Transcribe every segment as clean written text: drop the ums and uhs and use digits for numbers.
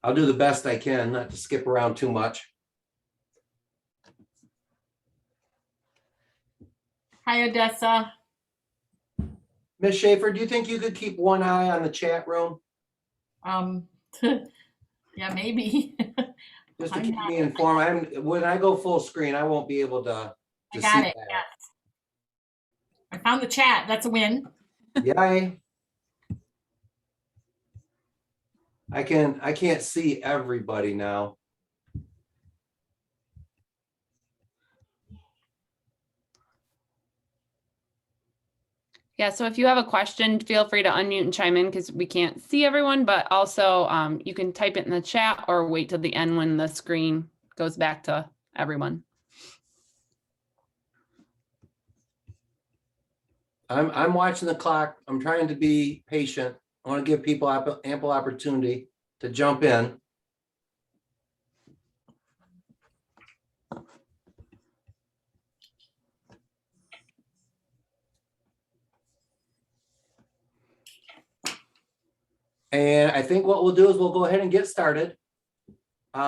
I'll do the best I can, not to skip around too much. Hi, Odessa. Ms. Schaefer, do you think you could keep one eye on the chat room? Um, yeah, maybe. Just to I'm keep not- me informed. When I go full screen, I won't be able to I see got it. that. Yes. I found the chat. That's a win. Yay. I can't see everybody now. Yeah, so if you have a question, feel free to unmute and chime in because we can't see everyone, but also you can type it in the chat or wait till the end when the screen goes back to everyone. I'm watching the clock. I'm trying to be patient. I want to give people ample opportunity to jump in. And I think what we'll do is we'll go ahead and get started.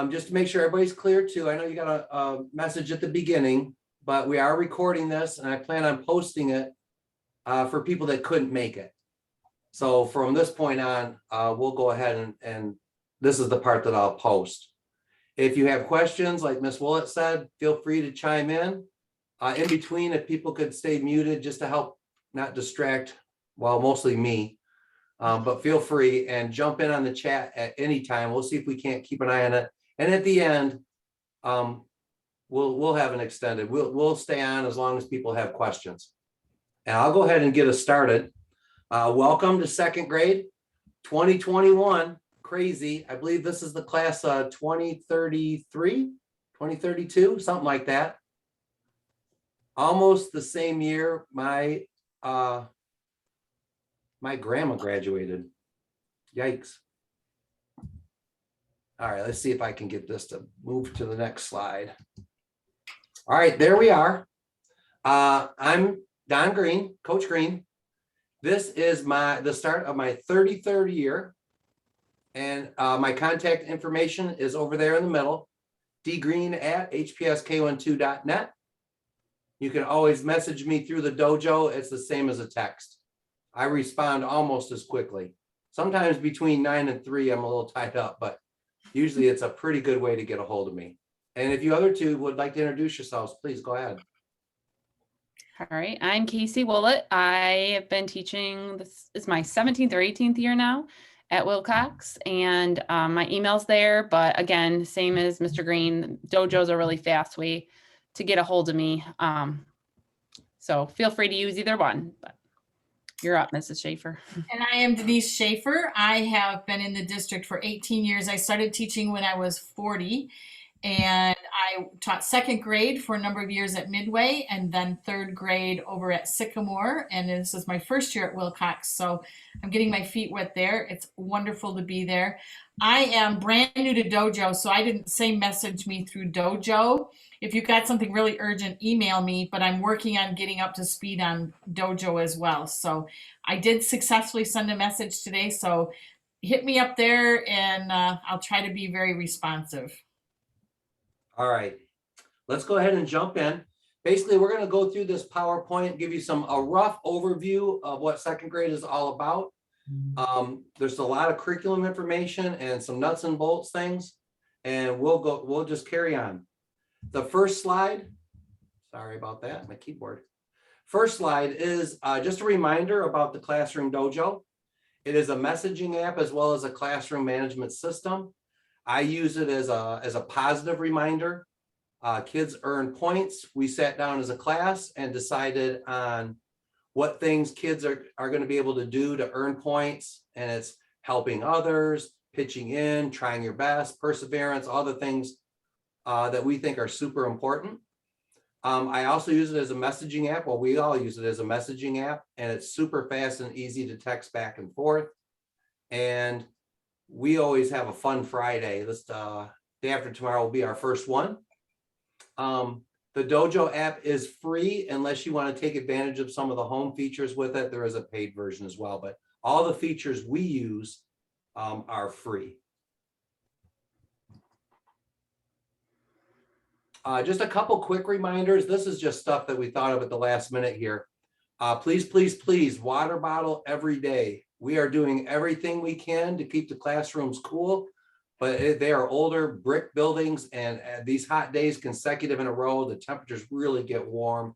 Just to make sure everybody's clear too. I know you got a message at the beginning, but we are recording this and I plan on posting it for people that couldn't make it. So from this point on, we'll go ahead and this is the part that I'll post. If you have questions, like Ms. Willett said, feel free to chime in. In between, if people could stay muted just to help not distract, well, mostly me. But feel free and jump in on the chat at any time. We'll see if we can't keep an eye on it. And at the end, we'll have an extended. We'll stay on as long as people have questions. And I'll go ahead and get us started. Welcome to second grade, 2021. Crazy. I believe this is the class 2033, 2032, something like that. Almost the same year my grandma graduated. Yikes. All right, let's see if I can get this to move to the next slide. All right, there we are. I'm Don Green, Coach Green. This is the start of my 33rd year. And my contact information is over there in the middle, dgreen@hpsk12.net. You can always message me through the dojo. It's the same as a text. I respond almost as quickly. Sometimes between 9 and 3, I'm a little tied up, but usually it's a pretty good way to get a hold of me. And if you other two would like to introduce yourselves, please go ahead. All right, I'm Casey Willett. I have been teaching, this is my 17th or 18th year now at Wilcox, and my email's there. But again, same as Mr. Green, dojo's a really fast way to get a hold of me. So feel free to use either one, but you're up, Mrs. Schaefer. And I am Denise Schaefer. I have been in the district for 18 years. I started teaching when I was 40, and I taught second grade for a number of years at Midway and then third grade over at Sycamore. And this is my first year at Wilcox. So I'm getting my feet wet there. It's wonderful to be there. I am brand new to dojo, so I didn't say message me through dojo. If you've got something really urgent, email me, but I'm working on getting up to speed on dojo as well. So I did successfully send a message today, so hit me up there and I'll try to be very responsive. All right, let's go ahead and jump in. Basically, we're going to go through this PowerPoint, give you a rough overview of what second grade is all about. There's a lot of curriculum information and some nuts and bolts things, and we'll just carry on. The first slide, sorry about that, my keyboard. First slide is just a reminder about the Classroom Dojo. It is a messaging app as well as a classroom management system. I use it as a positive reminder. Kids earn points. We sat down as a class and decided on what things kids are going to be able to do to earn points. And it's helping others, pitching in, trying your best, perseverance, all the things that we think are super important. I also use it as a messaging app. Well, we all use it as a messaging app, and it's super fast and easy to text back and forth. And we always have a fun Friday. This day after tomorrow will be our first one. The Dojo app is free unless you want to take advantage of some of the home features with it. There is a paid version as well, but all the features we use are free. Just a couple quick reminders. This is just stuff that we thought of at the last minute here. Please, please, please, water bottle every day. We are doing everything we can to keep the classrooms cool, but they are older brick buildings, and these hot days consecutive in a row, the temperatures really get warm.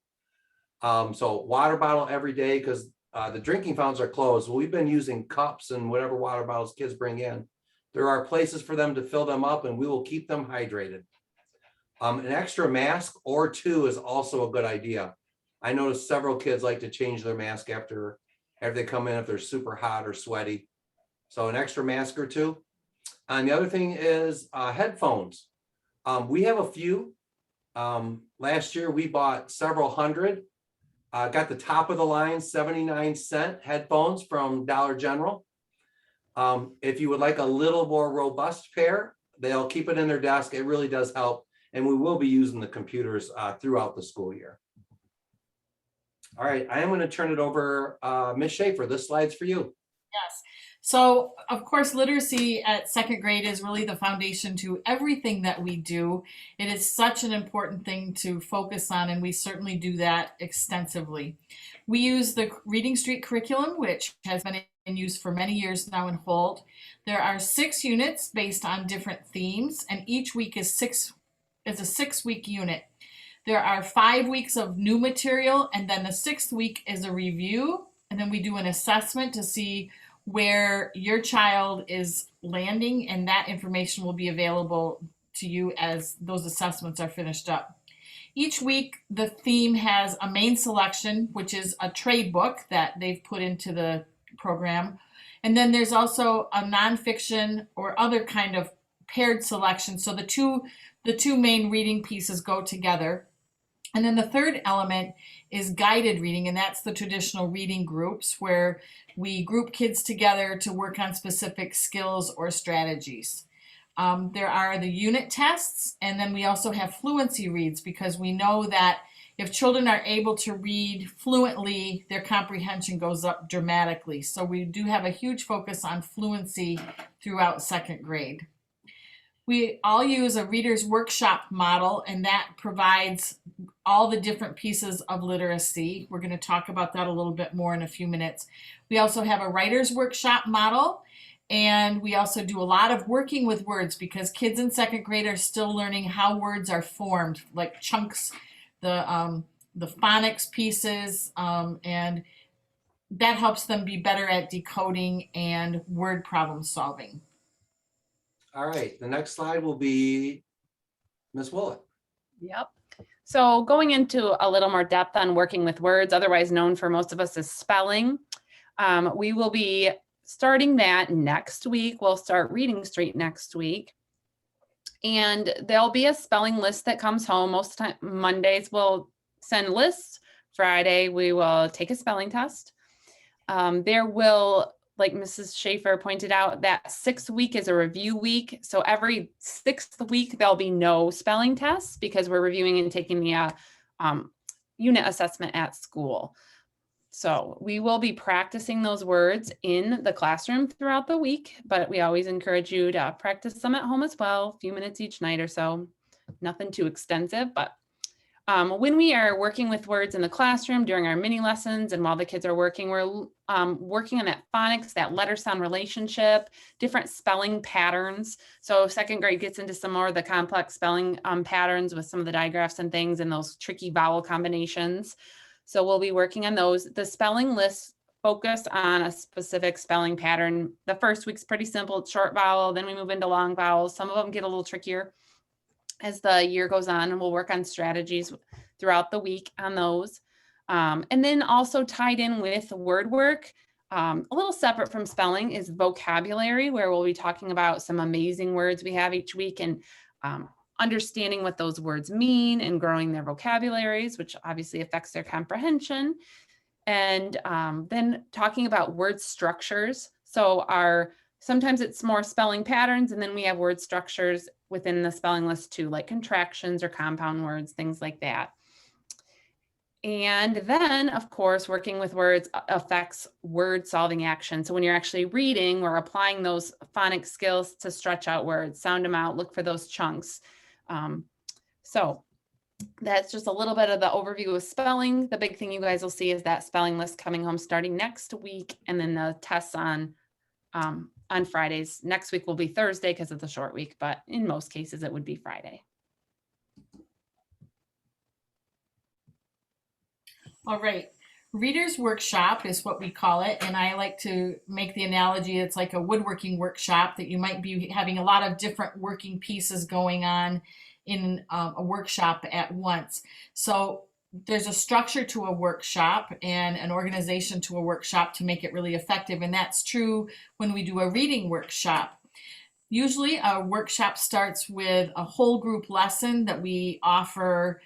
So water bottle every day, because the drinking fountains are closed. We've been using cups and whatever water bottles kids bring in. There are places for them to fill them up, and we will keep them hydrated. An extra mask or two is also a good idea. I noticed several kids like to change their mask after they come in if they're super hot or sweaty. So an extra mask or two. And the other thing is headphones. We have a few. Last year we bought several hundred. Got the top of the line 79-cent headphones from Dollar General. If you would like a little more robust pair, they'll keep it in their desk. It really does help. And we will be using the computers throughout the school year. All right, I am going to turn it over, Ms. Schaefer. This slide's for you. Yes. So, of course, literacy at second grade is really the foundation to everything that we do. It is such an important thing to focus on, and we certainly do that extensively. We use the Reading Street curriculum, which has been in use for many years now in Holt. There are 6 units based on different themes, and each week is a 6-week unit. There are 5 weeks of new material, and then the 6th week is a review, and then we do an assessment to see where your child is landing, and that information will be available to you as those assessments are finished up. Each week, the theme has a main selection, which is a trade book that they've put into the program. And then there's also a nonfiction or other kind of paired selection. So the two main reading pieces go together. And then the third element is guided reading, and that's the traditional reading groups where we group kids together to work on specific skills or strategies. There are the unit tests, and then we also have fluency reads, because we know that if children are able to read fluently, their comprehension goes up dramatically. So we do have a huge focus on fluency throughout second grade. We all use a reader's workshop model, and that provides all the different pieces of literacy. We're going to talk about that a little bit more in a few minutes. We also have a writer's workshop model, and we also do a lot of working with words, because kids in second grade are still learning how words are formed, like chunks, the phonics pieces, and that helps them be better at decoding and word problem solving. All right, the next slide will be Ms. Willett. Yep. So going into a little more depth on working with words, otherwise known for most of us as spelling, we will be starting that next week. We'll start Reading Street next week. And there'll be a spelling list that comes home. Most time, Mondays we'll send lists. Friday we will take a spelling test. There will, like Mrs. Schaefer pointed out, that 6th week is a review week. So every 6th week, there'll be no spelling tests because we're reviewing and taking the unit assessment at school. So we will be practicing those words in the classroom throughout the week, but we always encourage you to practice them at home as well, a few minutes each night or so. Nothing too extensive, but when we are working with words in the classroom during our mini lessons and while the kids are working, we're working on that phonics, that letter sound relationship, different spelling patterns. So second grade gets into some more of the complex spelling patterns with some of the digraphs and things and those tricky vowel combinations. So we'll be working on those. The spelling lists focus on a specific spelling pattern. The first week's pretty simple, it's short vowel, then we move into long vowels. Some of them get a little trickier as the year goes on, and we'll work on strategies throughout the week on those. And then also tied in with word work, a little separate from spelling, is vocabulary, where we'll be talking about some amazing words we have each week and understanding what those words mean and growing their vocabularies, which obviously affects their comprehension. And then talking about word structures. So sometimes it's more spelling patterns, and then we have word structures within the spelling list too, like contractions or compound words, things like that. And then, of course, working with words affects word solving action. So when you're actually reading, we're applying those phonics skills to stretch out words, sound them out, look for those chunks. So that's just a little bit of the overview of spelling. The big thing you guys will see is that spelling list coming home starting next week, and then the tests on Fridays. Next week will be Thursday because of the short week, but in most cases it would be Friday. All right. Readers Workshop is what we call it. And I like to make the analogy, it's like a woodworking workshop, that you might be having a lot of different working pieces going on in a workshop at once. So there's a structure to a workshop and an organization to a workshop to make it really effective. And that's true when we do a reading workshop. Usually a workshop starts with a whole group lesson that we offer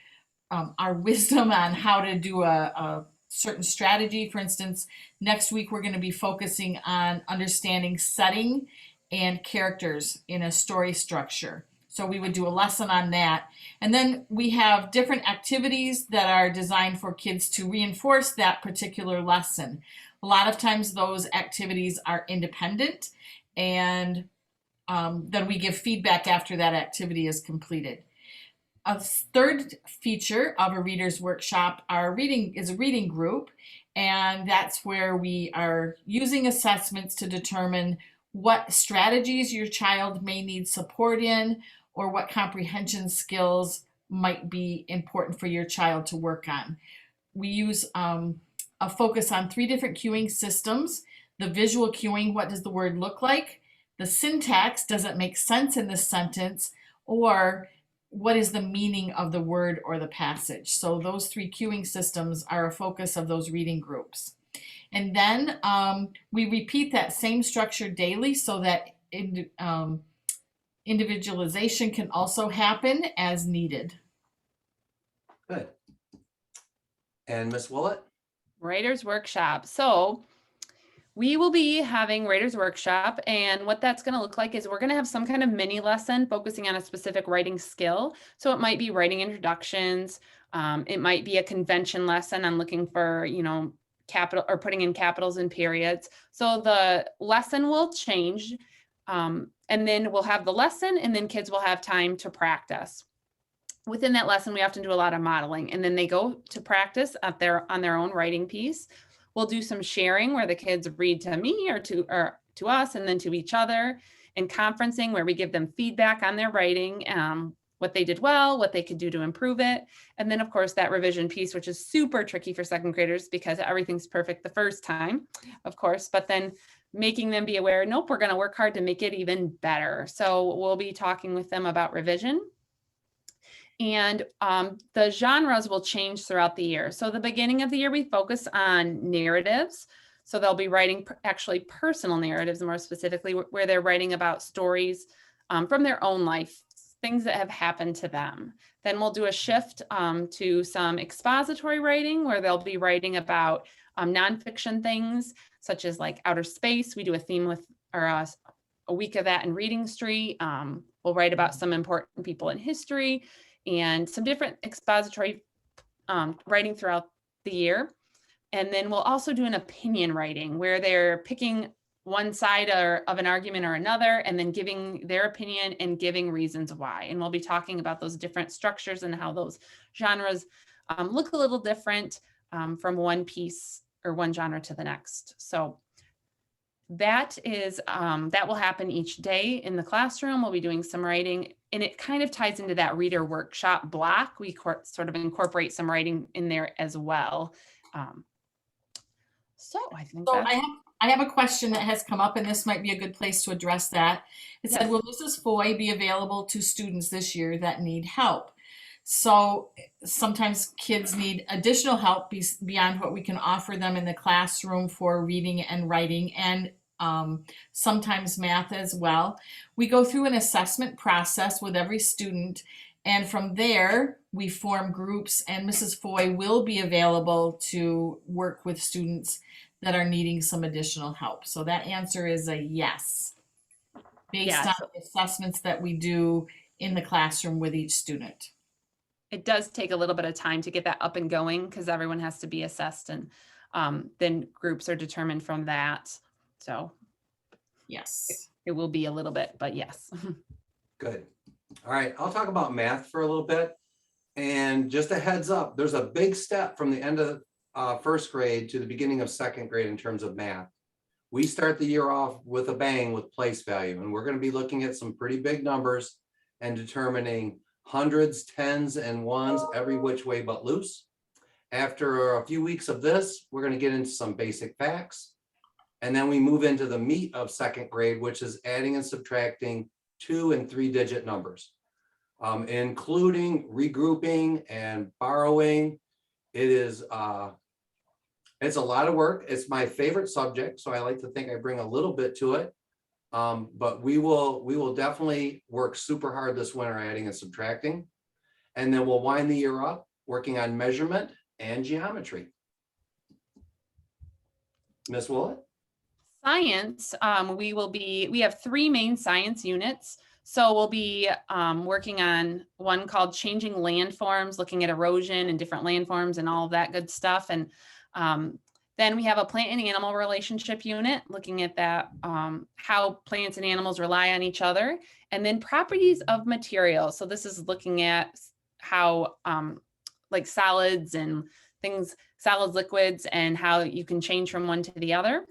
our wisdom on how to do a certain strategy. For instance, next week we're going to be focusing on understanding setting and characters in a story structure. So we would do a lesson on that. And then we have different activities that are designed for kids to reinforce that particular lesson. A lot of times those activities are independent, and then we give feedback after that activity is completed. A third feature of a reader's workshop is a reading group, and that's where we are using assessments to determine what strategies your child may need support in, or what comprehension skills might be important for your child to work on. We use a focus on 3 different cueing systems: the visual cueing, what does the word look like? The syntax, does it make sense in this sentence? Or what is the meaning of the word or the passage? So those 3 cueing systems are a focus of those reading groups. And then we repeat that same structure daily so that individualization can also happen as needed. Good. And Miss Willett? Writers Workshop. So we will be having Writers Workshop, and what that's going to look like is we're going to have some kind of mini lesson focusing on a specific writing skill. So it might be writing introductions. It might be a convention lesson on looking for, capital or putting in capitals and periods. So the lesson will change, and then we'll have the lesson, and then kids will have time to practice. Within that lesson, we often do a lot of modeling, and then they go to practice on their own writing piece. We'll do some sharing where the kids read to me or to us, and then to each other, and conferencing where we give them feedback on their writing, what they did well, what they could do to improve it. And then of course that revision piece, which is super tricky for second graders because everything's perfect the first time, of course, but then making them be aware, nope, we're going to work hard to make it even better. So we'll be talking with them about revision. And the genres will change throughout the year. So the beginning of the year, we focus on narratives. So they'll be writing actually personal narratives, more specifically, where they're writing about stories from their own life, things that have happened to them. Then we'll do a shift to some expository writing, where they'll be writing about nonfiction things, such as like outer space. We do a theme with, or a week of that in Reading Street. We'll write about some important people in history, and some different expository writing throughout the year. And then we'll also do an opinion writing where they're picking one side of an argument or another, and then giving their opinion and giving reasons why. And we'll be talking about those different structures and how those genres look a little different from one piece or one genre to the next. So that will happen each day in the classroom. We'll be doing some writing, and it kind of ties into that reader workshop block. We sort of incorporate some writing in there as well. So I think I have a question that has come up, and this might be a good place to address that. It said, will Mrs. Foy be available to students this year that need help? So sometimes kids need additional help beyond what we can offer them in the classroom for reading and writing, and sometimes math as well. We go through an assessment process with every student, and from there we form groups, and Mrs. Foy will be available to work with students that are needing some additional help. So that answer is a yes, based on the assessments that we do in the classroom with each student. It does take a little bit of time to get that up and going because everyone has to be assessed, and then groups are determined from that. So yes, it will be a little bit, but yes. Good. All right, I'll talk about math for a little bit. And just a heads up, there's a big step from the end of first grade to the beginning of second grade in terms of math. We start the year off with a bang with place value, and we're going to be looking at some pretty big numbers and determining hundreds, tens, and ones every which way but loose. After a few weeks of this, we're going to get into some basic facts. And then we move into the meat of second grade, which is adding and subtracting 2- and 3-digit numbers, including regrouping and borrowing. It is it's a lot of work. It's my favorite subject, so I like to think I bring a little bit to it. But we will definitely work super hard this winter adding and subtracting, and then we'll wind the year up working on measurement and geometry. Miss Willett? Science, we have 3 main science units. So we'll be working on one called changing landforms, looking at erosion and different landforms and all of that good stuff. And then we have a plant and animal relationship unit, looking at that, how plants and animals rely on each other. And then properties of materials. So this is looking at how like solids and things, solids, liquids, and how you can change from one to the other.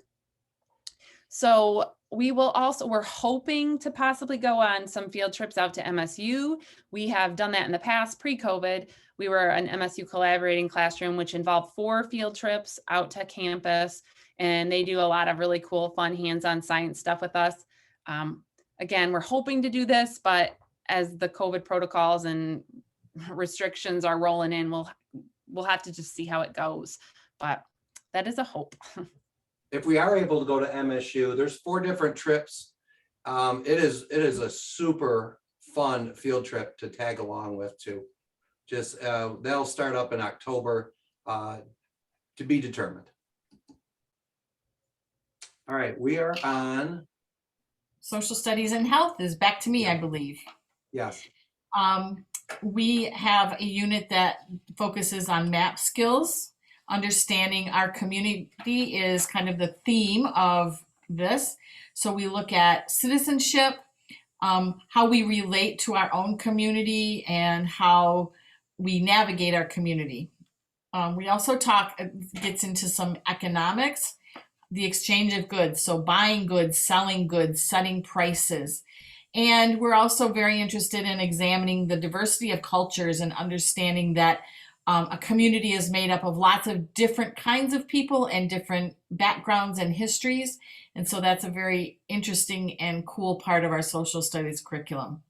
So we're hoping to possibly go on some field trips out to MSU. We have done that in the past, pre-COVID. We were an MSU collaborating classroom, which involved 4 field trips out to campus, and they do a lot of really cool, fun, hands-on science stuff with us. Again, we're hoping to do this, but as the COVID protocols and restrictions are rolling in, we'll have to just see how it goes. But that is a hope. If we are able to go to MSU, there's 4 different trips. It is a super fun field trip to tag along with too. Just they'll start up in October, to be determined. All right, we are on. Social studies and health is back to me, I believe. Yes. We have a unit that focuses on MAP skills. Understanding our community is kind of the theme of this. So we look at citizenship, how we relate to our own community, and how we navigate our community. We also gets into some economics, the exchange of goods. So buying goods, selling goods, setting prices. And we're also very interested in examining the diversity of cultures and understanding that a community is made up of lots of different kinds of people and different backgrounds and histories. And so that's a very interesting and cool part of our social studies curriculum.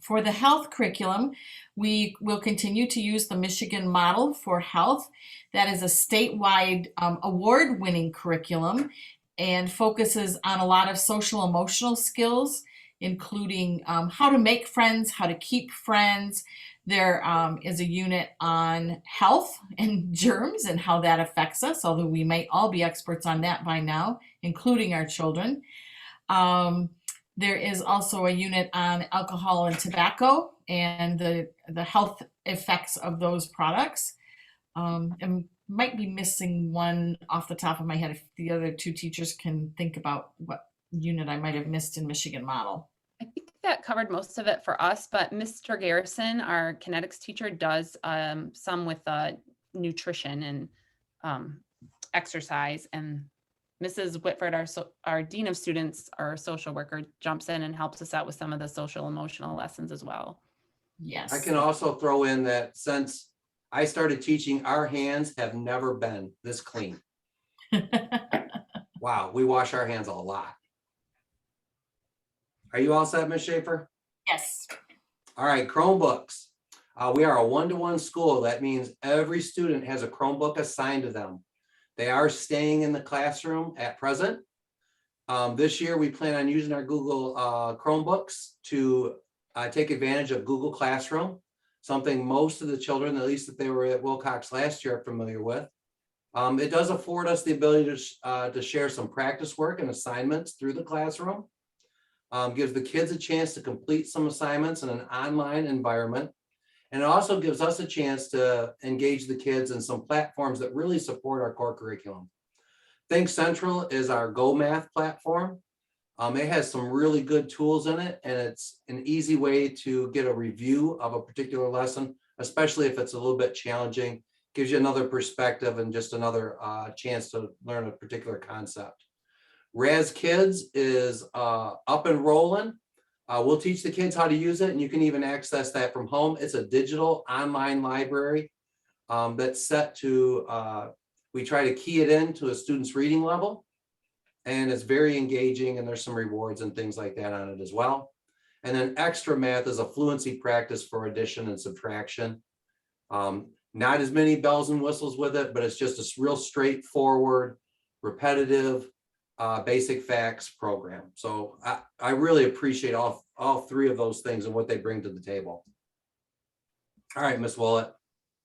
For the health curriculum, we will continue to use the Michigan Model for Health. That is a statewide award-winning curriculum and focuses on a lot of social emotional skills, including how to make friends, how to keep friends. There is a unit on health and germs and how that affects us, although we might all be experts on that by now, including our children. There is also a unit on alcohol and tobacco and the health effects of those products. And might be missing one off the top of my head if the other 2 teachers can think about what unit I might have missed in Michigan Model. I think that covered most of it for us, but Mr. Garrison, our kinetics teacher, does some with nutrition and exercise, and Mrs. Whitford, our Dean of Students, our social worker, jumps in and helps us out with some of the social emotional lessons as well. Yes. I can also throw in that since I started teaching, our hands have never been this clean. Wow, we wash our hands a lot. Are you all set, Ms. Schaefer? Yes. All right, Chromebooks. We are a 1-to-1 school. That means every student has a Chromebook assigned to them. They are staying in the classroom at present. This year, we plan on using our Google Chromebooks to take advantage of Google Classroom, something most of the children, at least if they were at Wilcox last year, are familiar with. It does afford us the ability to share some practice work and assignments through the classroom. Gives the kids a chance to complete some assignments in an online environment. And it also gives us a chance to engage the kids in some platforms that really support our core curriculum. Think Central is our Go Math platform. It has some really good tools in it, and it's an easy way to get a review of a particular lesson especially if it's a little bit challenging. Gives you another perspective and just another chance to learn a particular concept. Raz Kids is up and rolling. We'll teach the kids how to use it, and you can even access that from home. It's a digital online library that's set to, we try to key it into a student's reading level, and it's very engaging, and there's some rewards and things like that on it as well. And then Extra Math is a fluency practice for addition and subtraction. Not as many bells and whistles with it, but it's just a real straightforward, repetitive, basic facts program. So I really appreciate all three of those things and what they bring to the table. All right, Ms. Willett.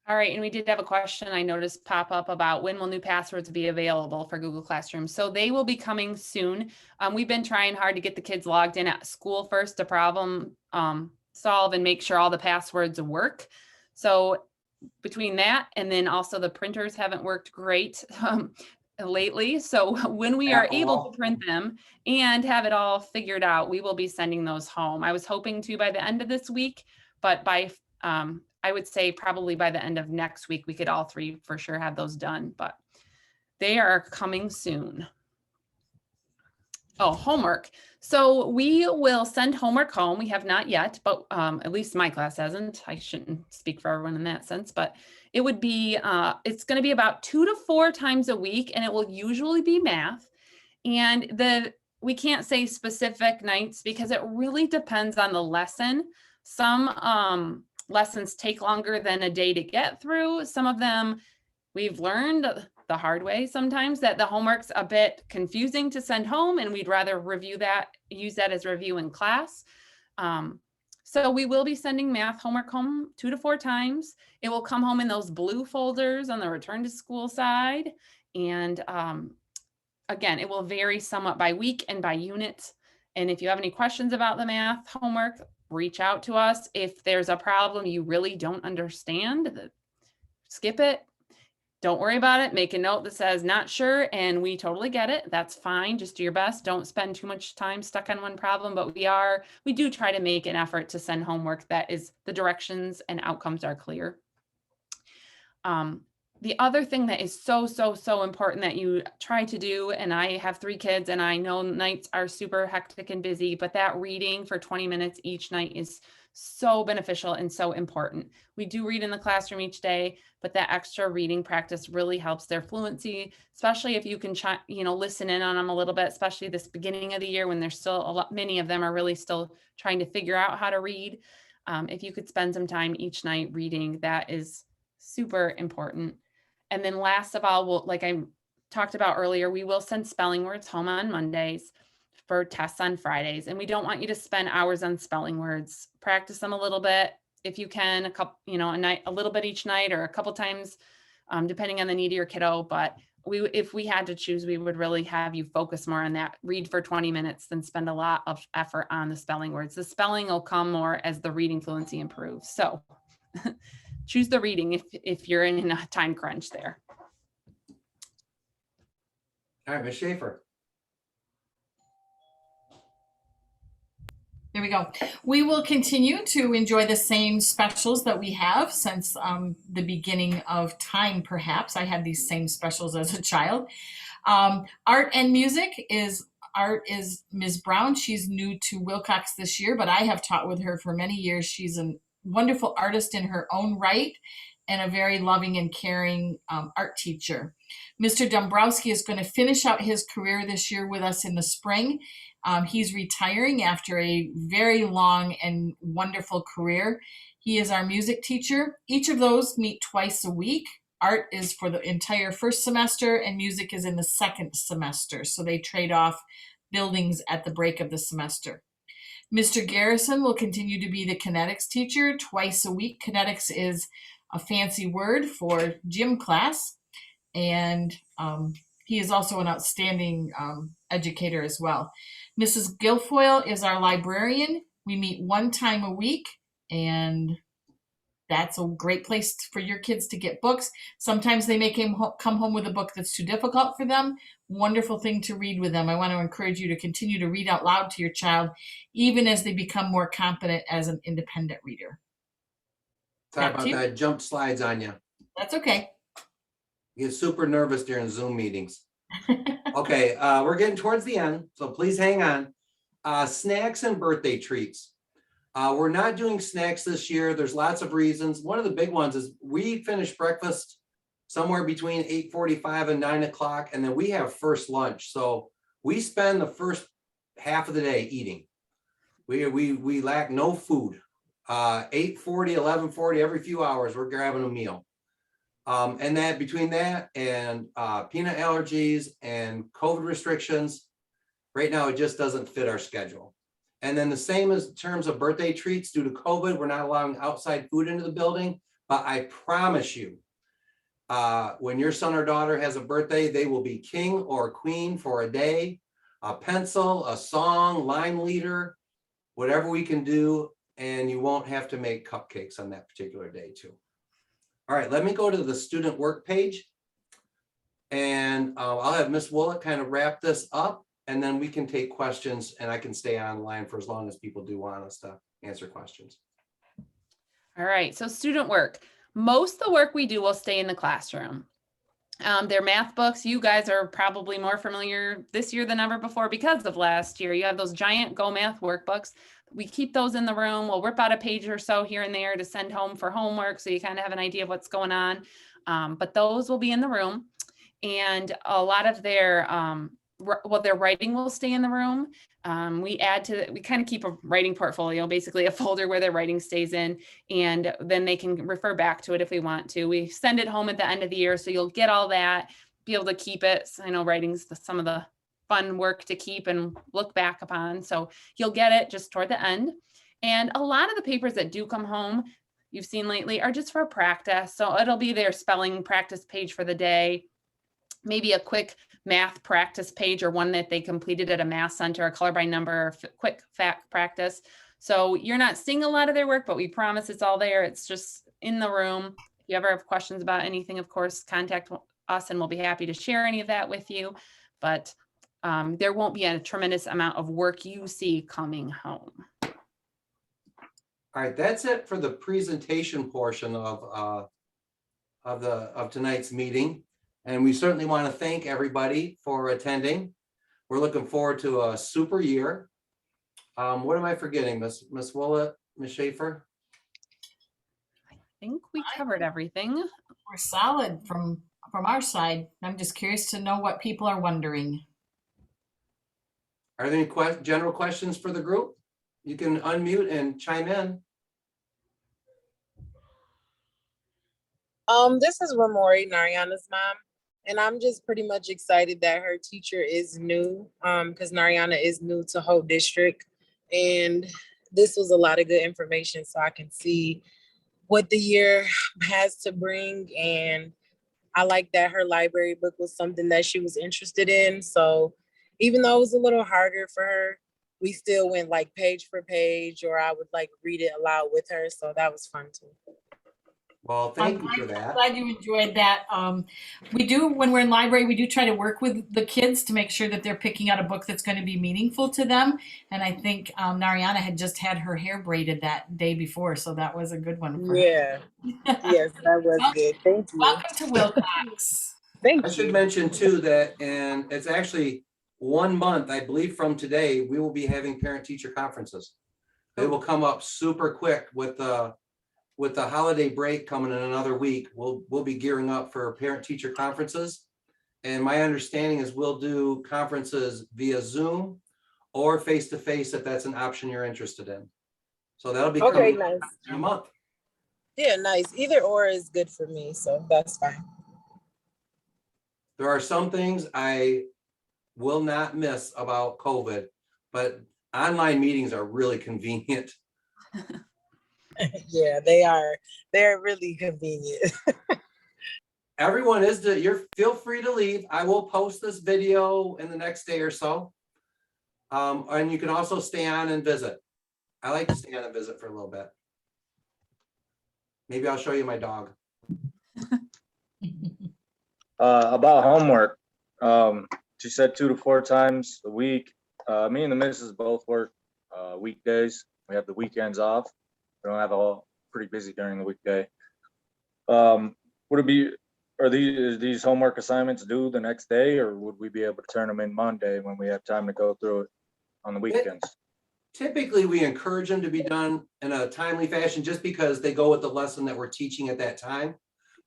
All right, and we did have a question I noticed pop up about when will new passwords be available for Google Classroom. So they will be coming soon. We've been trying hard to get the kids logged in at school first to problem solve and make sure all the passwords work. So between that and then also the printers haven't worked great lately. So when we are able to print them and have it all figured out, we will be sending those home. I was hoping to by the end of this week, but by I would say probably by the end of next week, we could all three for sure have those done, but they are coming soon. Oh, homework. So we will send homework home. We have not yet, but at least my class hasn't. I shouldn't speak for everyone in that sense, but it would be, it's going to be about 2 to 4 times a week, and it will usually be math. And we can't say specific nights because it really depends on the lesson. Some lessons take longer than a day to get through. Some of them we've learned the hard way sometimes that the homework's a bit confusing to send home, and we'd rather use that as review in class. So we will be sending math homework home 2 to 4 times. It will come home in those blue folders on the return to school side. And again, it will vary somewhat by week and by unit. And if you have any questions about the math homework, reach out to us. If there's a problem you really don't understand, skip it. Don't worry about it. Make a note that says not sure, and we totally get it. That's fine. Just do your best. Don't spend too much time stuck on one problem, but we do try to make an effort to send homework that is the directions and outcomes are clear. The other thing that is so important that you try to do, and I have 3 kids and I know nights are super hectic and busy, but that reading for 20 minutes each night is so beneficial and so important. We do read in the classroom each day, but that extra reading practice really helps their fluency, especially if you can listen in on them a little bit, especially this beginning of the year when there's still many of them are really still trying to figure out how to read. If you could spend some time each night reading, that is super important. And then last of all, like I talked about earlier, we will send spelling words home on Mondays for tests on Fridays. And we don't want you to spend hours on spelling words. Practice them a little bit if you can, a little bit each night or a couple times, depending on the need of your kiddo. But if we had to choose, we would really have you focus more on that. Read for 20 minutes, then spend a lot of effort on the spelling words. The spelling will come more as the reading fluency improves. So choose the reading if you're in a time crunch there. All right, Ms. Schaefer. There we go. We will continue to enjoy the same specials that we have since the beginning of time, perhaps. I had these same specials as a child. Art and music is Ms. Brown. She's new to Wilcox this year, but I have taught with her for many years. She's a wonderful artist in her own right and a very loving and caring art teacher. Mr. Dombrowski is going to finish out his career this year with us in the spring. He's retiring after a very long and wonderful career. He is our music teacher. Each of those meet twice a week. Art is for the entire first semester and music is in the second semester. So they trade off buildings at the break of the semester. Mr. Garrison will continue to be the kinetics teacher twice a week. Kinetics is a fancy word for gym class. And he is also an outstanding educator as well. Mrs. Guilfoyle is our librarian. We meet 1 time a week, and that's a great place for your kids to get books. Sometimes they may come home with a book that's too difficult for them. Wonderful thing to read with them. I want to encourage you to continue to read out loud to your child, even as they become more competent as an independent reader. Sorry Got about two? that. Jumped slides on you. That's okay. You get super nervous during Zoom meetings. Okay, we're getting towards the end, so please hang on. Snacks and birthday treats. We're not doing snacks this year. There's lots of reasons. One of the big ones is we finish breakfast somewhere between 8:45 and 9 o'clock, and then we have first lunch. So we spend the first half of the day eating. We lack no food. 8:40, 11:40, every few hours, we're grabbing a meal. And that between that and peanut allergies and COVID restrictions, right now it just doesn't fit our schedule. And then the same as in terms of birthday treats, due to COVID, we're not allowing outside food into the building. But I promise you, when your son or daughter has a birthday, they will be king or queen for a day, a pencil, a song, line leader, whatever we can do. And you won't have to make cupcakes on that particular day too. All right, let me go to the student work page. And I'll have Miss Willett kind of wrap this up, and then we can take questions, and I can stay online for as long as people do want us to answer questions. All right, so student work. Most of the work we do will stay in the classroom. Their math books, you guys are probably more familiar this year than ever before because of last year. You have those giant Go Math workbooks. We keep those in the room. We'll rip out a page or so here and there to send home for homework, so you kind of have an idea of what's going on. But those will be in the room. And a lot of their their writing will stay in the room. We kind of keep a writing portfolio, basically a folder where their writing stays in, and then they can refer back to it if we want to. We send it home at the end of the year, so you'll get all that, be able to keep it. So I know writing's some of the fun work to keep and look back upon. So you'll get it just toward the end. And a lot of the papers that do come home, you've seen lately, are just for practice. So it'll be their spelling practice page for the day, maybe a quick math practice page or one that they completed at a math center, a color by number, quick fact practice. So you're not seeing a lot of their work, but we promise it's all there. It's just in the room. If you ever have questions about anything, of course, contact us and we'll be happy to share any of that with you. But there won't be a tremendous amount of work you see coming home. All right, that's it for the presentation portion of tonight's meeting. And we certainly want to thank everybody for attending. We're looking forward to a super year. What am I forgetting, Miss Willett, Miss Schaefer? I think we covered everything. We're solid from our side. I'm just curious to know what people are wondering. Are there any general questions for the group? You can unmute and chime in. This is Ramori, Nariana's mom, and I'm just pretty much excited that her teacher is new, because Nariana is new to Hope District, and this was a lot of good information, so I can see what the year has to bring. And I like that her library book was something that she was interested in. So even though it was a little harder for her, we still went like page for page, or I would like read it aloud with her. So that was fun too. Well, thank you for that. I'm glad you enjoyed that. We do, when we're in library, we do try to work with the kids to make sure that they're picking out a book that's going to be meaningful to them. And I think Nariana had just had her hair braided that day before, so that was a good one for Yeah. Yes, that was good. Thank you. Welcome to Wilcox. Thank I you. should mention too that, and it's actually 1 month, I believe from today, we will be having parent-teacher conferences. They will come up super quick with the holiday break coming in another week. We'll be gearing up for parent-teacher conferences. And my understanding is we'll do conferences via Zoom or face-to-face if that's an option you're interested in. So that'll be Okay, coming nice. in a month. Yeah, nice. Either or is good for me, so that's fine. There are some things I will not miss about COVID, but online meetings are really convenient. Yeah, they are. They're really convenient. Everyone feel free to leave. I will post this video in the next day or so. And you can also stay on and visit. I like to stay on and visit for a little bit. Maybe I'll show you my dog. About homework, she said 2 to 4 times a week. Me and the missus both work weekdays. We have the weekends off. We don't have pretty busy during the weekday. Would it be, are these homework assignments due the next day, or would we be able to turn them in Monday when we have time to go through it on the weekends? Typically, we encourage them to be done in a timely fashion just because they go with the lesson that we're teaching at that time.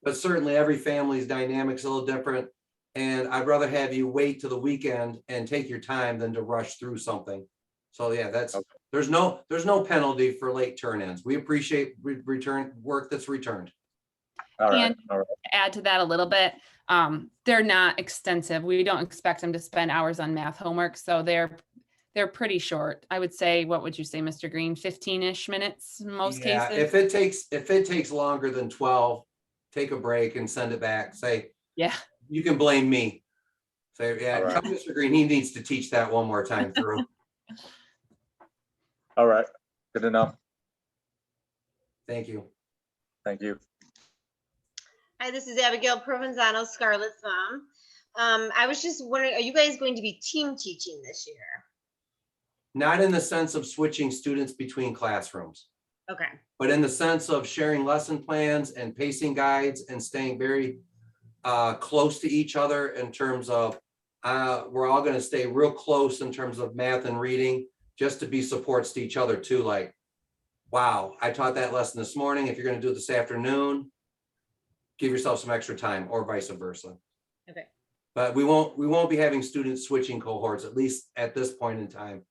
But certainly every family's dynamic is a little different. And I'd rather have you wait till the weekend and take your time than to rush through something. So yeah, that's, Okay. there's no penalty for late turn-ins. We appreciate return work that's returned. All right, And all right. to add to that a little bit, they're not extensive. We don't expect them to spend hours on math homework, so they're pretty short. I would say, what would you say, Mr. Green, 15-ish minutes in most Yeah, cases? if it takes longer than 12, take a break and send it back. Say, Yeah, you can blame me. Say, yeah, All right. tell Mr. Green, he needs to teach that one more time through. All right, good enough. Thank you. Thank you. Hi, this is Abigail Provenzano, Scarlett's mom. I was just wondering, are you guys going to be team teaching this year? Not in the sense of switching students between classrooms, Okay, but in the sense of sharing lesson plans and pacing guides and staying very close to each other in terms of, we're all gonna stay real close in terms of math and reading, just to be supports to each other too, like, wow, I taught that lesson this morning. If you're gonna do it this afternoon, give yourself some extra time, or vice versa. okay. But we won't be having students switching cohorts, at least at this point in time.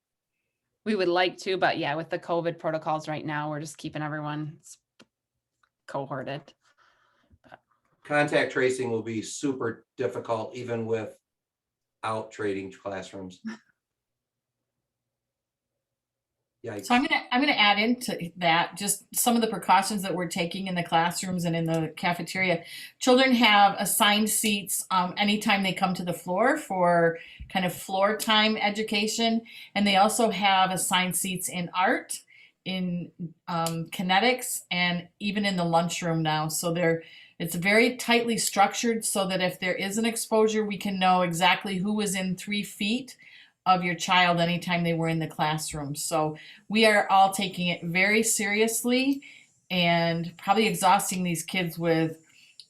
we would like to, but yeah, with the COVID protocols right now, we're just keeping everyone cohorted. Contact tracing will be super difficult, even without trading classrooms. Yeah. So I'm gonna add into that just some of the precautions that we're taking in the classrooms and in the cafeteria. Children have assigned seats anytime they come to the floor for kind of floor time education, and they also have assigned seats in art, in kinetics, and even in the lunchroom now. So it's very tightly structured so that if there is an exposure, we can know exactly who was in 3 feet of your child anytime they were in the classroom. So we are all taking it very seriously and probably exhausting these kids with,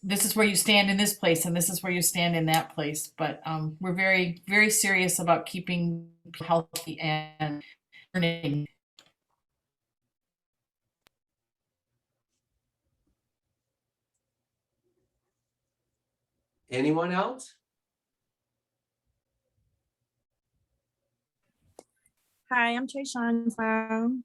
this is where you stand in this place and this is where you stand in that place. But we're very, very serious about keeping people healthy and learning. Anyone else? Hi, I'm Trayshawn's mom.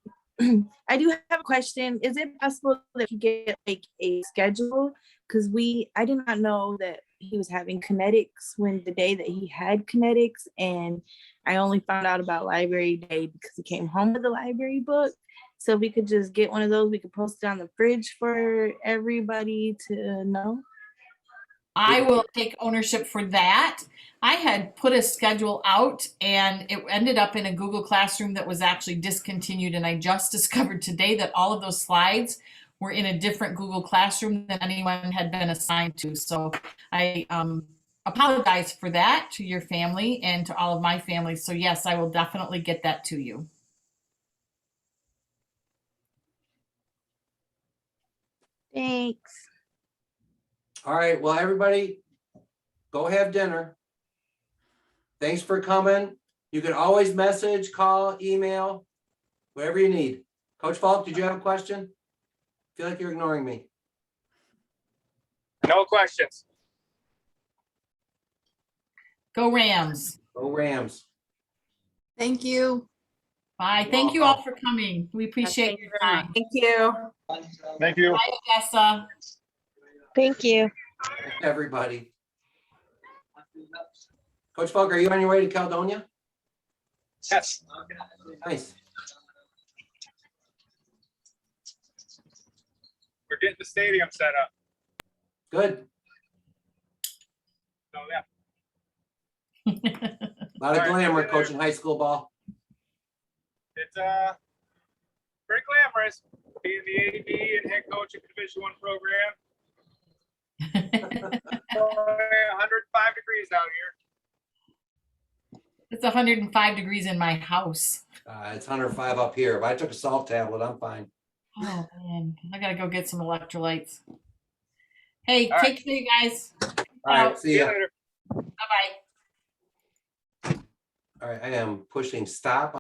I do have a question. Is it possible that you get like a schedule? Because I did not know that he was having kinetics when the day that he had kinetics, and I only found out about library day because he came home with a library book. So if we could just get one of those, we could post it on the fridge for everybody to know. I will take ownership for that. I had put a schedule out and it ended up in a Google Classroom that was actually discontinued. And I just discovered today that all of those slides were in a different Google Classroom than anyone had been assigned to. So I apologize for that to your family and to all of my family. So yes, I will definitely get that to you. Thanks. All right, well, everybody, go have dinner. Thanks for coming. You can always message, call, email, whatever you need. Coach Falk, did you have a question? I feel like you're ignoring me. No questions. Go Rams. Go Rams. Thank you. Bye. Thank you all for coming. We appreciate Thank your you very time. much. Thank you. Thank you. Bye, Odessa. Thank you. Everybody. Coach Falk, are you on your way to Caledonia? Yes. Nice. We're getting the stadium set up. Good. So yeah. A lot of All right. glamour coaching high school ball. It's pretty glamorous being the AD and head coach of the Division I program. 105 degrees out here. It's 105 degrees in my house. It's 105 up here. If I took a salt tablet, I'm fine. Oh man, I gotta go get some electrolytes. Hey, All right. take care, guys. All right, see See you ya. later. Bye bye. All right, I am pushing stop